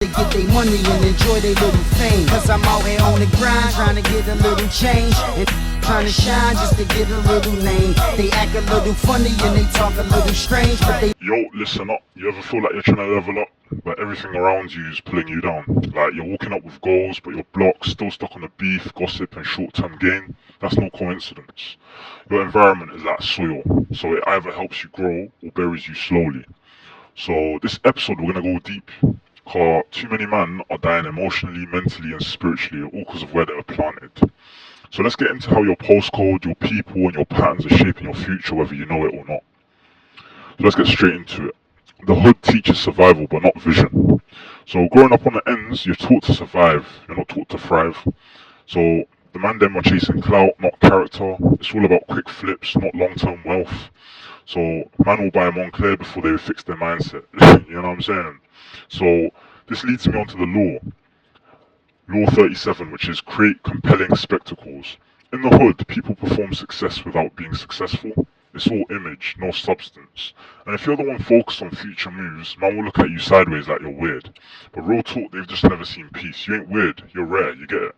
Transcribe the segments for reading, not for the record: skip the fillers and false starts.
to get their money and enjoy their little fame. Cause I'm out here on the grind, trying to get a little change and trying to shine just to get a little name. They act a little funny and they talk a little strange, but they... Yo, listen up. You ever feel like you're trying to level up, but everything around you is pulling you down? Like you're walking up with goals, but you're blocked, still stuck on the beef, gossip, and short-term gain? That's no coincidence. Your environment is that soil, so it either helps you grow or buries you slowly. So this episode, we're gonna go deep. Cause too many men are dying emotionally, mentally, and spiritually, all because of where they were planted. So let's get into how your postcode, your people, and your patterns are shaping your future, whether you know it or not. So let's get straight into it. The hood teaches survival, but not vision. So growing up on the ends, you're taught to survive, you're not taught to thrive. So the Mandem are chasing clout, not character. It's all about quick flips, not long-term wealth. So man will buy a Montclair before they fix their mindset. You know what I'm saying? So this leads me onto the law. Law 37, which is create compelling spectacles. In the hood, people perform success without being successful. It's all image, no substance. And if you're the one focused on future moves, man will look at you sideways like you're weird. But real talk, they've just never seen peace. You ain't weird, you're rare, you get it?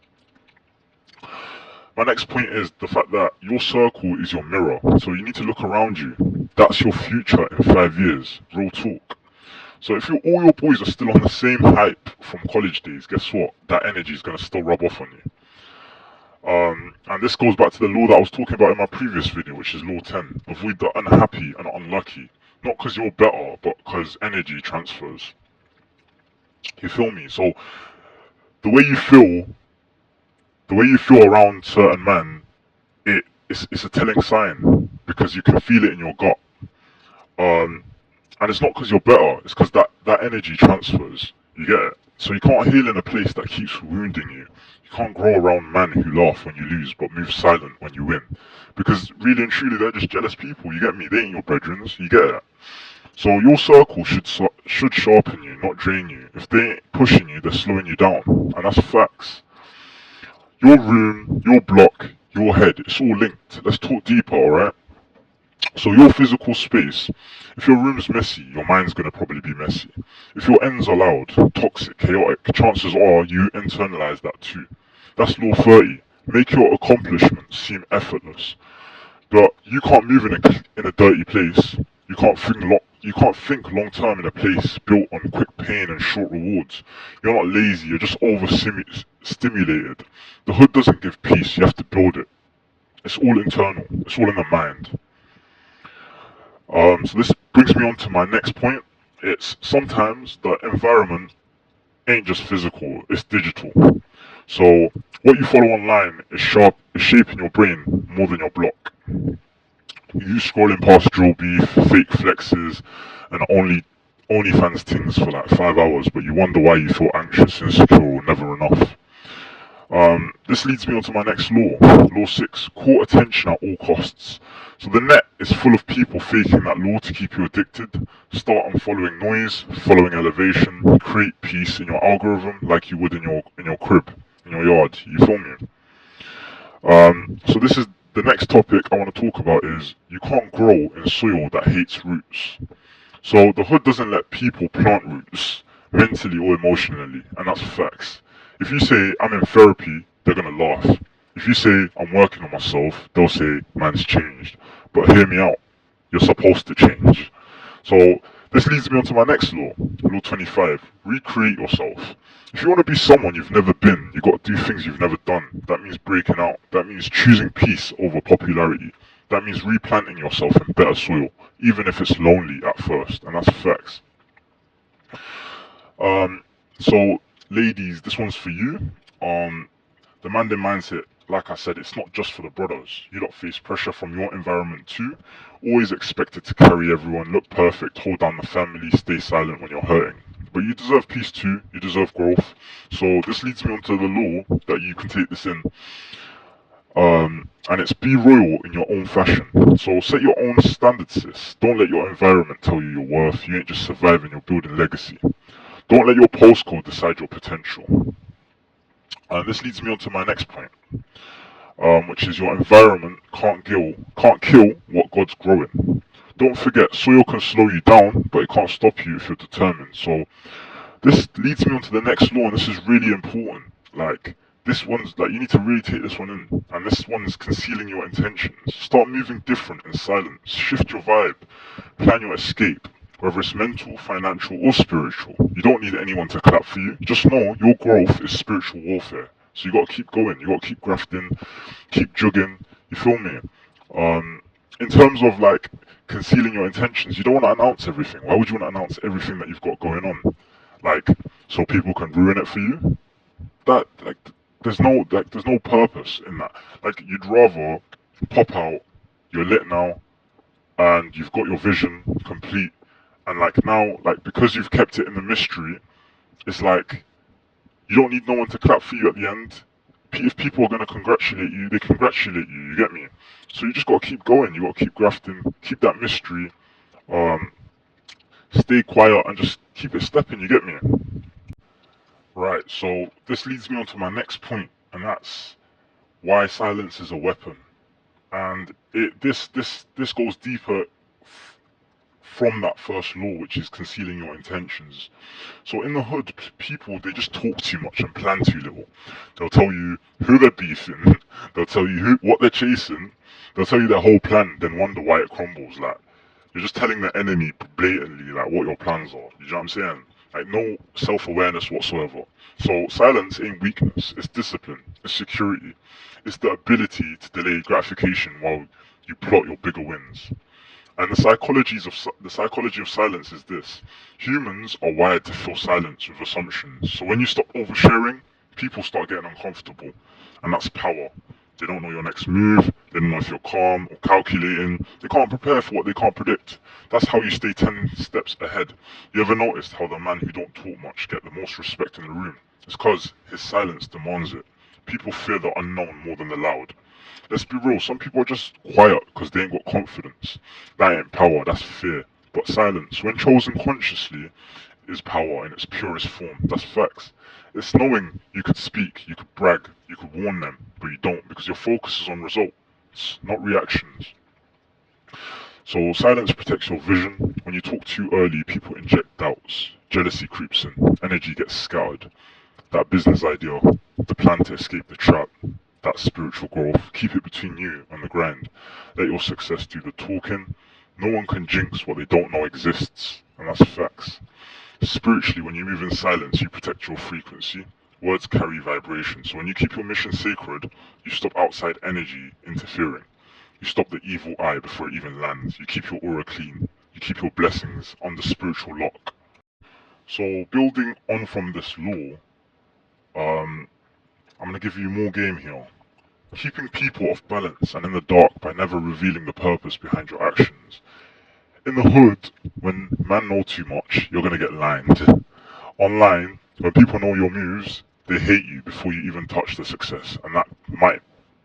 My next point is the fact that your circle is your mirror. So you need to look around you. That's your future in 5 years. Real talk. So if all your boys are still on the same hype from college days, guess what? That energy is going to still rub off on you. And this goes back to the law that I was talking about in my previous video, which is law 10. Avoid the unhappy and unlucky. Not because you're better, but because energy transfers. You feel me? So the way you feel around certain men, it's a telling sign because you can feel it in your gut. And it's not because you're better, it's because that energy transfers. You get it? So you can't heal in a place that keeps wounding you. You can't grow around men who laugh when you lose but move silent when you win. Because really and truly, they're just jealous people. You get me? They ain't your brethren. You get it? So your circle should sharpen you, not drain you. If they ain't pushing you, they're slowing you down. And that's facts. Your room, your block, your head, it's all linked. Let's talk deeper, alright? So your physical space, if your room's messy, your mind's going to probably be messy. If your ends are loud, toxic, chaotic, chances are you internalize that too. That's law 30. Make your accomplishments seem effortless. But you can't move in a dirty place. You can't think long term in a place built on quick pain and short rewards. You're not lazy, you're just overstimulated. The hood doesn't give peace, you have to build it. It's all internal, it's all in the mind. So this brings me on to my next point. It's sometimes the environment ain't just physical, it's digital. So what you follow online is shaping your brain more than your block. You scrolling past drill beef, fake flexes, and OnlyFans things for like 5 hours, but you wonder why you feel anxious, insecure, or never enough. This leads me on to my next law. Law 6, court attention at all costs. So the net is full of people faking that law to keep you addicted. Start unfollowing noise, following elevation, create peace in your algorithm like you would in your crib, in your yard. You feel me? So this is the next topic I want to talk about is you can't grow in soil that hates roots. So the hood doesn't let people plant roots, mentally or emotionally, and that's facts. If you say, I'm in therapy, they're going to laugh. If you say, I'm working on myself, they'll say, man's changed. But hear me out, you're supposed to change. So this leads me on to my next law, law 25, recreate yourself. If you want to be someone you've never been, you've got to do things you've never done. That means breaking out. That means choosing peace over popularity. That means replanting yourself in better soil, even if it's lonely at first, and that's facts. So ladies, this one's for you. The Mandem Mindset, like I said, it's not just for the brothers. You don't face pressure from your environment too. Always expected to carry everyone, look perfect, hold down the family, stay silent when you're hurting. But you deserve peace too, you deserve growth. So this leads me onto the law that you can take this in. And it's be royal in your own fashion. So set your own standards, sis. Don't let your environment tell you your worth. You ain't just surviving, you're building legacy. Don't let your postcode decide your potential. And this leads me on to my next point, which is your environment can't kill what God's growing. Don't forget, soil can slow you down, but it can't stop you if you're determined. So This leads me on to the next law, and this is really important. Like, this one's like, you need to really take this one in. And this one's concealing your intentions. Start moving different in silence. Shift your vibe. Plan your escape. Whether it's mental, financial, or spiritual. You don't need anyone to clap for you. Just know your growth is spiritual warfare. So you gotta keep going. You gotta keep grafting, keep jugging. You feel me? In terms of like concealing your intentions, you don't want to announce everything. Why would you want to announce everything that you've got going on? Like, so people can ruin it for you? That like there's no purpose in that. Like, you'd rather pop out, you're lit now, and you've got your vision complete, and like now, like, because you've kept it in the mystery, it's like you don't need no one to clap for you at the end. If people are gonna congratulate you, they congratulate you. You get me? So you just gotta keep going. You gotta keep grafting, keep that mystery, stay quiet, and just keep it stepping. You get me? Right. So this leads me on to my next point, and that's why silence is a weapon. And this goes deeper from that first law, which is concealing your intentions. So in the hood, people, they just talk too much and plan too little. They'll tell you who they're beefing, they'll tell you what they're chasing, they'll tell you their whole plan, then wonder why it crumbles. Like, you're just telling the enemy blatantly like what your plans are. You know what I'm saying? Like, no self-awareness whatsoever. So silence ain't weakness, it's discipline, it's security. It's the ability to delay gratification while you plot your bigger wins. And the psychology of silence is this: humans are wired to fill silence with assumptions. So when you stop oversharing, people start getting uncomfortable, and that's power. They don't know your next move. They don't know if you're calm or calculating. They can't prepare for what they can't predict. That's how you stay 10 steps ahead. You ever noticed how the man who don't talk much get the most respect in the room? It's because his silence demands it. People fear the unknown more than the loud. Let's be real, some people are just quiet because they ain't got confidence. That ain't power, that's fear. But silence, when chosen consciously, is power in its purest form. That's facts. It's knowing you could speak, you could brag, you could warn them, but you don't, because your focus is on results, not reactions. So silence protects your vision. When you talk too early, people inject doubts. Jealousy creeps in, energy gets scattered. That business idea, the plan to escape the trap, that spiritual growth, keep it between you and the grind. Let your success do the talking. No one can jinx what they don't know exists, and that's facts. Spiritually, when you move in silence, you protect your frequency. Words carry vibration, so when you keep your mission sacred, you stop outside energy interfering. You stop the evil eye before it even lands. You keep your aura clean. You keep your blessings under spiritual lock. So building on from this law, I'm going to give you more game here. Keeping people off balance and in the dark by never revealing the purpose behind your actions. In the hood, when man know too much, you're going to get lined. Online, when people know your moves, they hate you before you even touch the success. And that might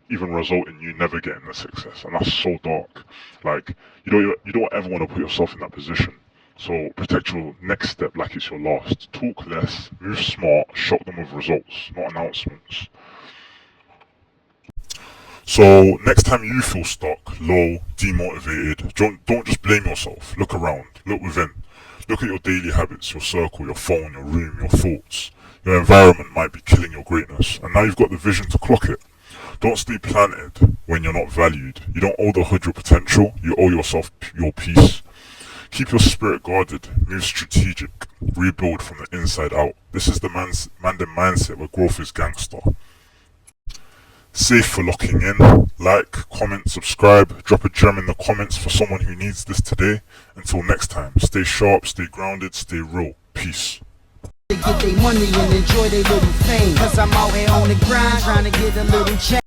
even result in you never getting the success. And that's so dark. Like, you don't ever want to put yourself in that position. So protect your next step like it's your last. Talk less, move smart, shock them with results, not announcements. So next time you feel stuck, low, demotivated, don't just blame yourself. Look around, look within. Look at your daily habits, your circle, your phone, your room, your thoughts. Your environment might be killing your greatness, and now you've got the vision to clock it. Don't stay planted when you're not valued. You don't owe the hood your potential, you owe yourself your peace. Keep your spirit guarded, move strategic, rebuild from the inside out. This is the Mandem Mindset where growth is gangster. Safe for locking in. Like, comment, subscribe, drop a gem in the comments for someone who needs this today. Until next time, stay sharp, stay grounded, stay real. Peace. They get their money and enjoy their little fame. Cause I'm out here on the grind trying to get a little change.